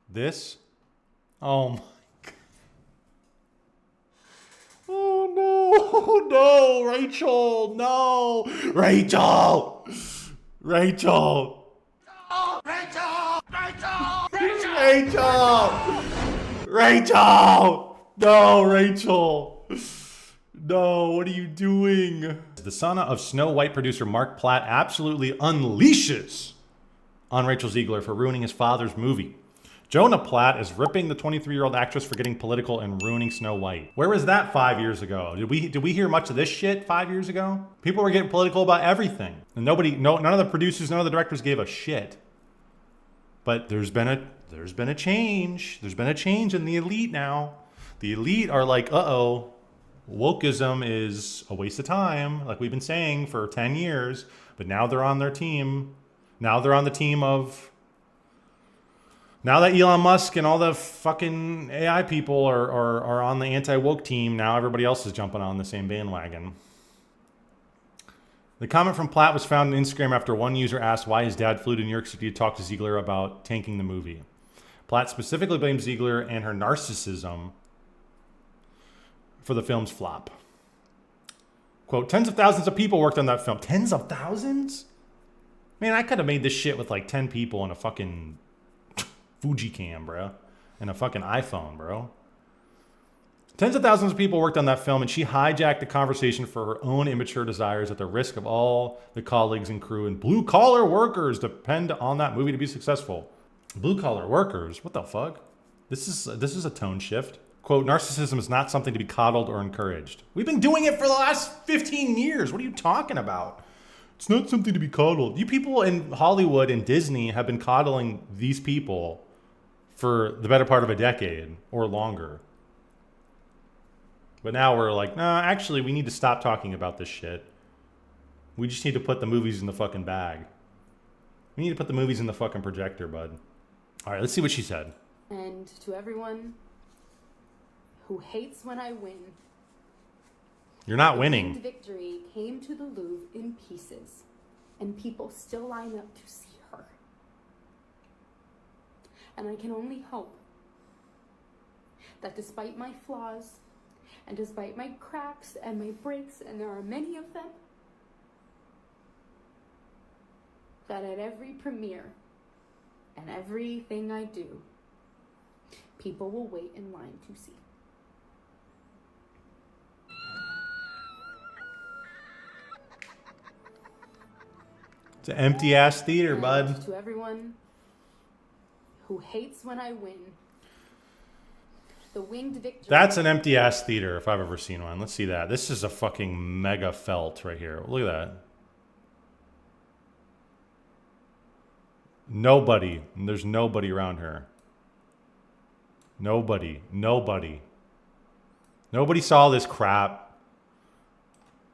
This? Oh my God. Oh no, no, Rachel, no. Rachel! Rachel! Rachel! Rachel! Rachel! Rachel! No, Rachel. No, what are you doing? The son of Snow White producer Mark Platt absolutely unleashes on Rachel Ziegler for ruining his father's movie. Jonah Platt is ripping the 23-year-old actress for getting political and ruining Snow White. Where was that 5 years ago? Did we hear much of this shit 5 years ago? People were getting political about everything. And none of the producers, none of the directors gave a shit. But there's been a change. There's been a change in the elite now. The elite are like, uh-oh, wokeism is a waste of time, like we've been saying for 10 years. But now they're on their team. Now they're on the team of... Now that Elon Musk and all the fucking AI people are on the anti-woke team, now everybody else is jumping on the same bandwagon. The comment from Platt was found on Instagram after one user asked why his dad flew to New York City to talk to Ziegler about tanking the movie. Platt specifically blames Ziegler and her narcissism for the film's flop. Quote, tens of thousands of people worked on that film. Tens of thousands? Man, I could have made this shit with like 10 people and a fucking Fuji cam, bro. And a fucking iPhone, bro. Tens of thousands of people worked on that film, and she hijacked the conversation for her own immature desires at the risk of all the colleagues and crew and blue-collar workers depend on that movie to be successful. Blue-collar workers? What the fuck? This is a tone shift. Quote, narcissism is not something to be coddled or encouraged. We've been doing it for the last 15 years. What are you talking about? It's not something to be coddled. You people in Hollywood and Disney have been coddling these people for the better part of a decade or longer. But now we're like, nah, actually, we need to stop talking about this shit. We just need to put the movies in the fucking bag. We need to put the movies in the fucking projector, bud. All right, let's see what she said. And to everyone who hates when I win. You're not winning. The victory came to the Louvre in pieces, and people still line up to see her. And I can only hope that despite my flaws, and despite my cracks and my breaks, and there are many of them, that at every premiere and everything I do, people will wait in line to see. It's an empty-ass theater, And bud. to everyone who hates when I win, the winged victory. That's an empty-ass theater if I've ever seen one. Let's see that. This is a fucking mega felt right here. Look at that. Nobody. There's nobody around her. Nobody. Nobody. Nobody saw this crap.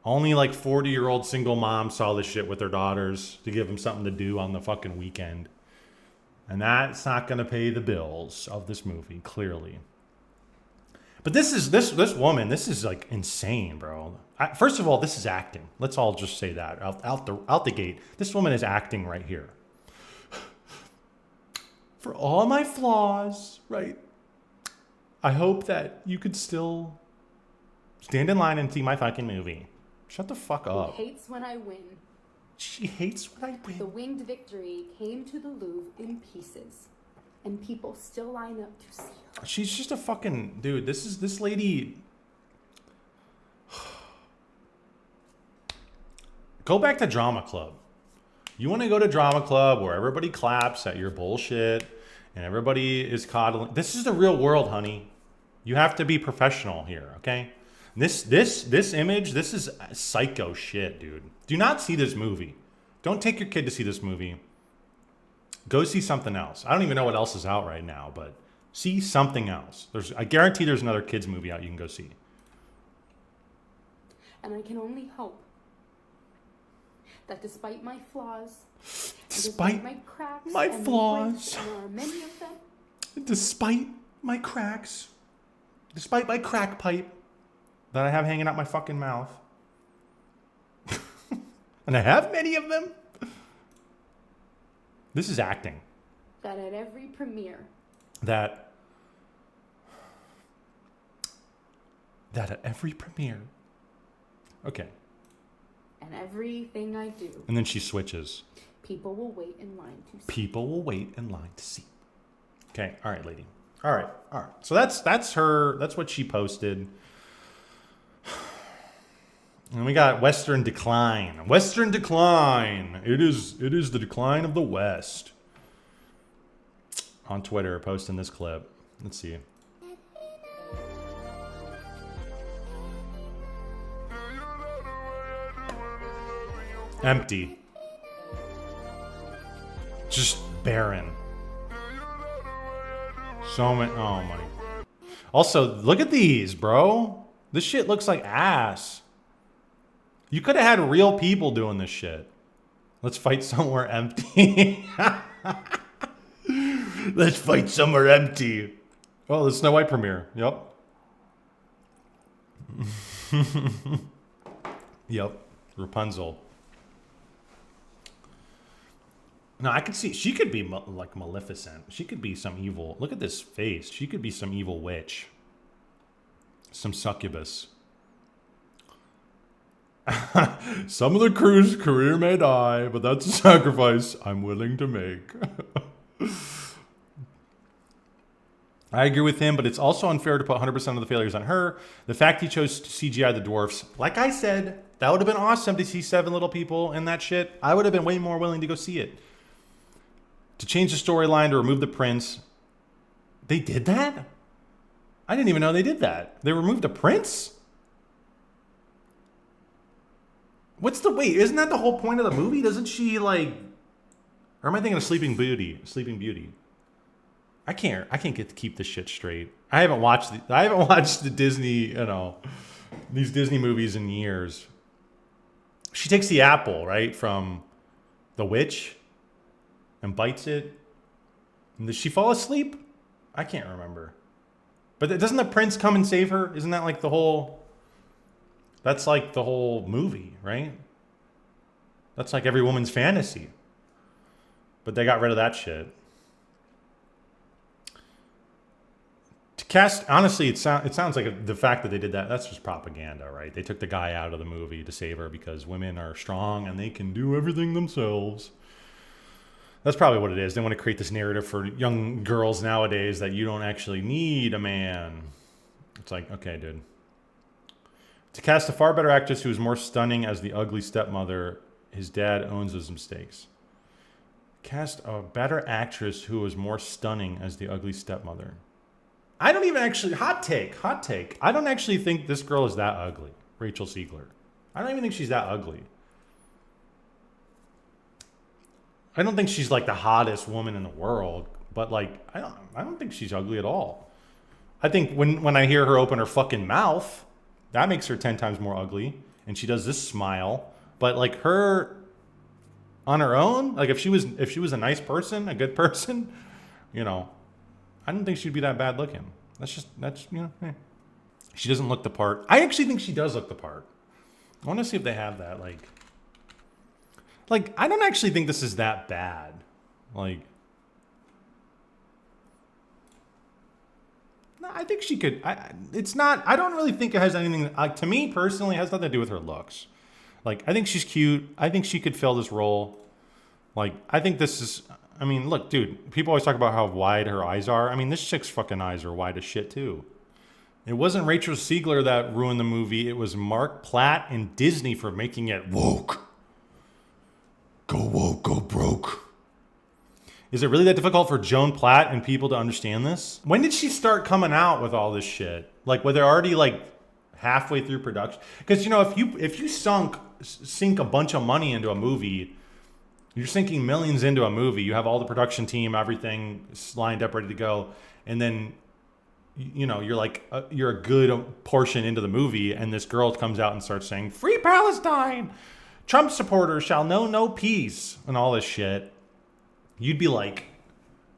Only like 40-year-old single moms saw this shit with their daughters to give them something to do on the fucking weekend. And that's not going to pay the bills of this movie, clearly. But this woman, this is like insane, bro. First of all, this is acting. Let's all just say that out the gate. This woman is acting right here. For all my flaws, right? I hope that you could still stand in line and see my fucking movie. Shut the fuck up. Who hates when I win. She hates when I win. The winged victory came to the Louvre in pieces, and people still line up to see her. She's just a fucking dude. This lady. Go back to drama club. You want to go to drama club where everybody claps at your bullshit and everybody is coddling. This is the real world, honey. You have to be professional here, okay? This image, this is psycho shit, dude. Do not see this movie. Don't take your kid to see this movie. Go see something else. I don't even know what else is out right now, but see something else. I guarantee there's another kids movie out you can go see. And I can only hope that despite my flaws, Despite my cracks, my and flaws, and there are many of them, despite my cracks, despite my crack pipe that I have hanging out my fucking mouth, and I have many of them, this is acting. that at every premiere that at every premiere. Okay. And everything I do. And then she switches. People will wait in line to see. People will wait in line to see. Okay. All right, lady. All right. So that's her. That's what she posted. And we got Western Decline. Western Decline. It is the decline of the West. On Twitter, posting this clip. Let's see. Empty. Just barren. So many. Oh my. Also, look at these, bro. This shit looks like ass. You could have had real people doing this shit. Let's fight somewhere empty. Let's fight somewhere empty. Oh, the Snow White premiere. Yep. Yep. Rapunzel. No, I could see, she could be like Maleficent. She could be some evil, look at this face. She could be some evil witch. Some succubus. Some of the crew's career may die, but that's a sacrifice I'm willing to make. I agree with him, but it's also unfair to put 100% of the failures on her. The fact he chose to CGI the dwarfs, like I said, that would have been awesome to see 7 little people in that shit. I would have been way more willing to go see it. To change the storyline, to remove the prince. They did that? I didn't even know they did that. They removed the prince? What's the, wait, isn't that the whole point of the movie? Doesn't she like, or am I thinking of Sleeping Beauty? Sleeping Beauty. I can't get to keep this shit straight. I haven't watched the Disney, you know, these Disney movies in years. She takes the apple, right, from the witch and bites it. And does she fall asleep? I can't remember. But doesn't the prince come and save her? Isn't that like the whole, that's like the whole movie, right? That's like every woman's fantasy. But they got rid of that shit. To cast, honestly, it sounds like the fact that they did that, that's just propaganda, right? They took the guy out of the movie to save her because women are strong and they can do everything themselves. That's probably what it is. They want to create this narrative for young girls nowadays that you don't actually need a man. It's like, okay, dude. To cast a far better actress who is more stunning as the ugly stepmother, his dad owns his mistakes. Cast a better actress who is more stunning as the ugly stepmother. I don't even actually, hot take. I don't actually think this girl is that ugly, Rachel Ziegler. I don't even think she's that ugly. I don't think she's like the hottest woman in the world, but like, I don't think she's ugly at all. I think when I hear her open her fucking mouth, that makes her 10 times more ugly. And she does this smile, but like her on her own, like if she was a nice person, a good person, you know, I don't think she'd be that bad looking. That's you know, eh. She doesn't look the part. I actually think she does look the part. I want to see if they have that, like I don't actually think this is that bad. Like, no, I think she could. It's not. I don't really think it has anything. To me personally, it has nothing to do with her looks. Like, I think she's cute. I think she could fill this role. Like, I think this is. I mean, look, dude. People always talk about how wide her eyes are. I mean, this chick's fucking eyes are wide as shit too. It wasn't Rachel Ziegler that ruined the movie. It was Mark Platt and Disney for making it woke. Go woke, go broke. Is it really that difficult for Joan Platt and people to understand this? When did she start coming out with all this shit? Like, were they already like halfway through production? Because, you know, if you sink a bunch of money into a movie, you're sinking millions into a movie. You have all the production team, everything lined up, ready to go, and then you know you're like you're a good portion into the movie, and this girl comes out and starts saying "Free Palestine." Trump supporters shall know no peace and all this shit. You'd be like,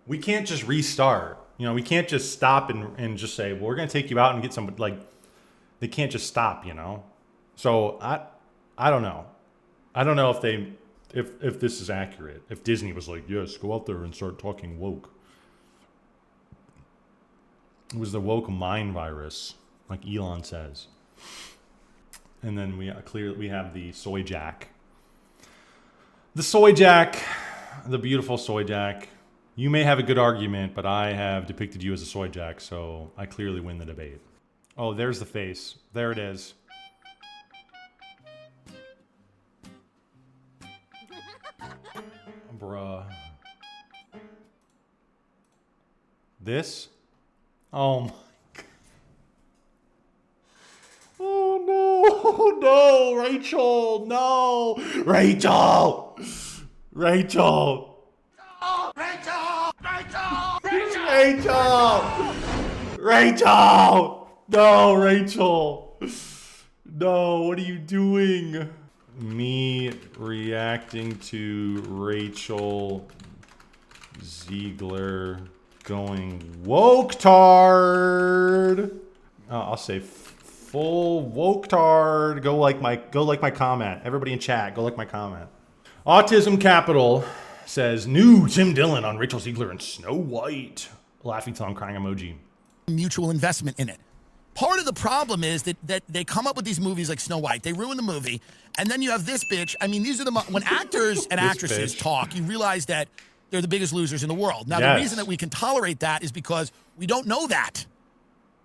we can't just restart. You know, we can't just stop and just say, well, we're going to take you out and get some, like, they can't just stop, you know? So I don't know. I don't know if this is accurate. If Disney was like, yes, go out there and start talking woke. It was the woke mind virus, like Elon says. And then we have the soy jack. The soy jack, the beautiful soy jack. You may have a good argument, but I have depicted you as a soy jack, so I clearly win the debate. Oh, there's the face. There it is. Bruh. This? Oh my God. Oh no, no, Rachel, no. Rachel! Rachel! Rachel! Rachel! Rachel! Rachel! No, Rachel. No, what are you doing? Me reacting to Rachel Ziegler going woke-tard. I'll say full woke-tard. Go like my comment. Everybody in chat, go like my comment. Autism Capital says new Tim Dillon on Rachel Ziegler and Snow White. Laughing till I'm crying emoji. Mutual investment in it. Part of the problem is that they come up with these movies like Snow White. They ruin the movie. And then you have this bitch. I mean, these are when actors and actresses talk, you realize that they're the biggest losers in the world. Now, the reason that we can tolerate that is because we don't know that.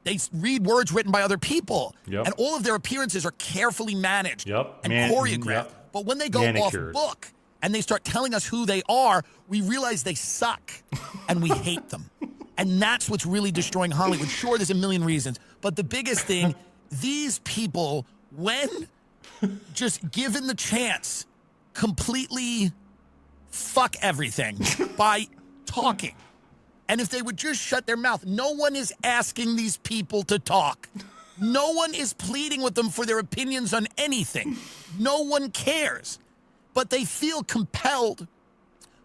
They read words written by other people. Yep. And all of their appearances are carefully managed and choreographed. Yep. But when they go off book and they start telling us who they are, we realize they suck and we hate them. And that's what's really destroying Hollywood. Sure, there's a million reasons. But the biggest thing, these people, when just given the chance, completely fuck everything by talking. And if they would just shut their mouth, no one is asking these people to talk. No one is pleading with them for their opinions on anything. No one cares. But they feel compelled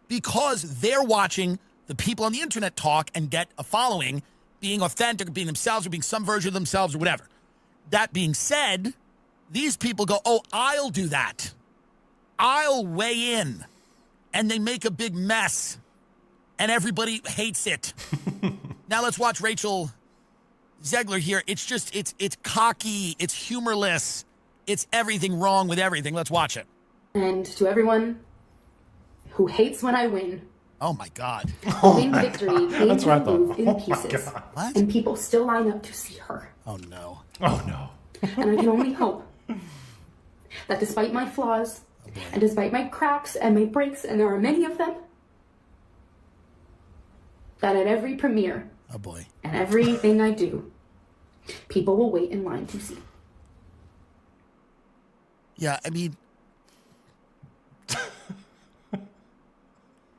because they're watching the people on the internet talk and get a following, being authentic, or being themselves, or being some version of themselves, or whatever. That being said, these people go, oh, I'll do that. I'll weigh in. And they make a big mess. And everybody hates it. Now let's watch Rachel Ziegler here. It's just, it's cocky. It's humorless. It's everything wrong with everything. Let's watch it. And to everyone who hates when I win, oh my God. Win victory came to move in Oh pieces. What? And people still line up to see her. Oh no. Oh no. And I can only hope that despite my flaws, and despite my cracks and my breaks, and there are many of them, that at every premiere, oh boy, and everything I do, people will wait in line to see. Yeah, I mean,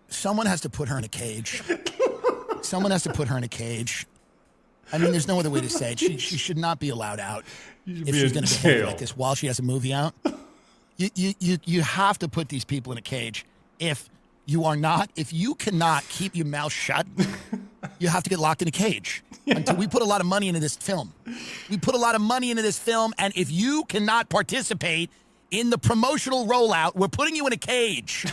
someone has to put her in a cage. Someone has to put her in a cage. I mean, there's no other way to say it. She should not be allowed out if she's going to behave like this while she has a movie out. You have to put these people in a cage. If you cannot keep your mouth shut, you have to get locked in a cage. Until we put a lot of money into this film. We put a lot of money into this film, and if you cannot participate in the promotional rollout, we're putting you in a cage.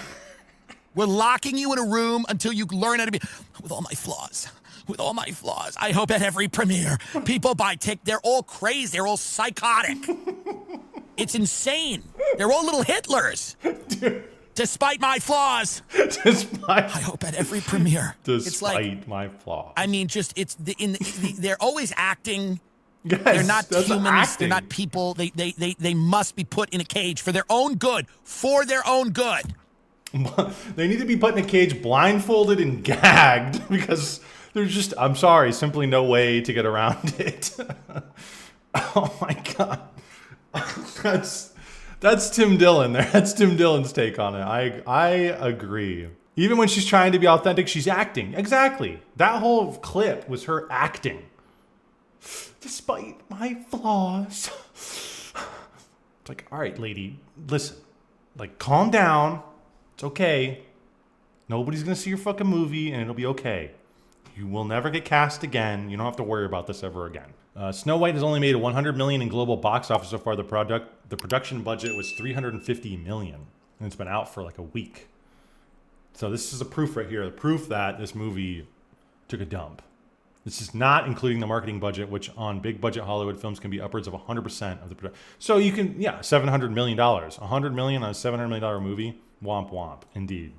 We're locking you in a room until you learn how to be, with all my flaws. With all my flaws. I hope at every premiere, people buy tickets. They're all crazy. They're all psychotic. It's insane. They're all little Hitlers. Dude. Despite my flaws. I hope at every premiere. Despite my flaws. I mean, just they're always acting. Yes, they're not humans. Acting. They're not people. They must be put in a cage for their own good. For their own good. They need to be put in a cage, blindfolded and gagged, because there's just, I'm sorry, simply no way to get around it. Oh my God. That's Tim Dillon there. That's Tim Dillon's take on it. I agree. Even when she's trying to be authentic, she's acting. Exactly. That whole clip was her acting. Despite my flaws. It's like, all right, lady, listen. Like, calm down. It's okay. Nobody's going to see your fucking movie, and it'll be okay. You will never get cast again. You don't have to worry about this ever again. Snow White has only made $100 million in global box office so far. The production budget was $350 million, and it's been out for like a week. So this is a proof right here. The proof that this movie took a dump. This is not including the marketing budget, which on big budget Hollywood films can be upwards of 100% of the production. So you can, $700 million. $100 million on a $700 million movie. Womp womp, indeed.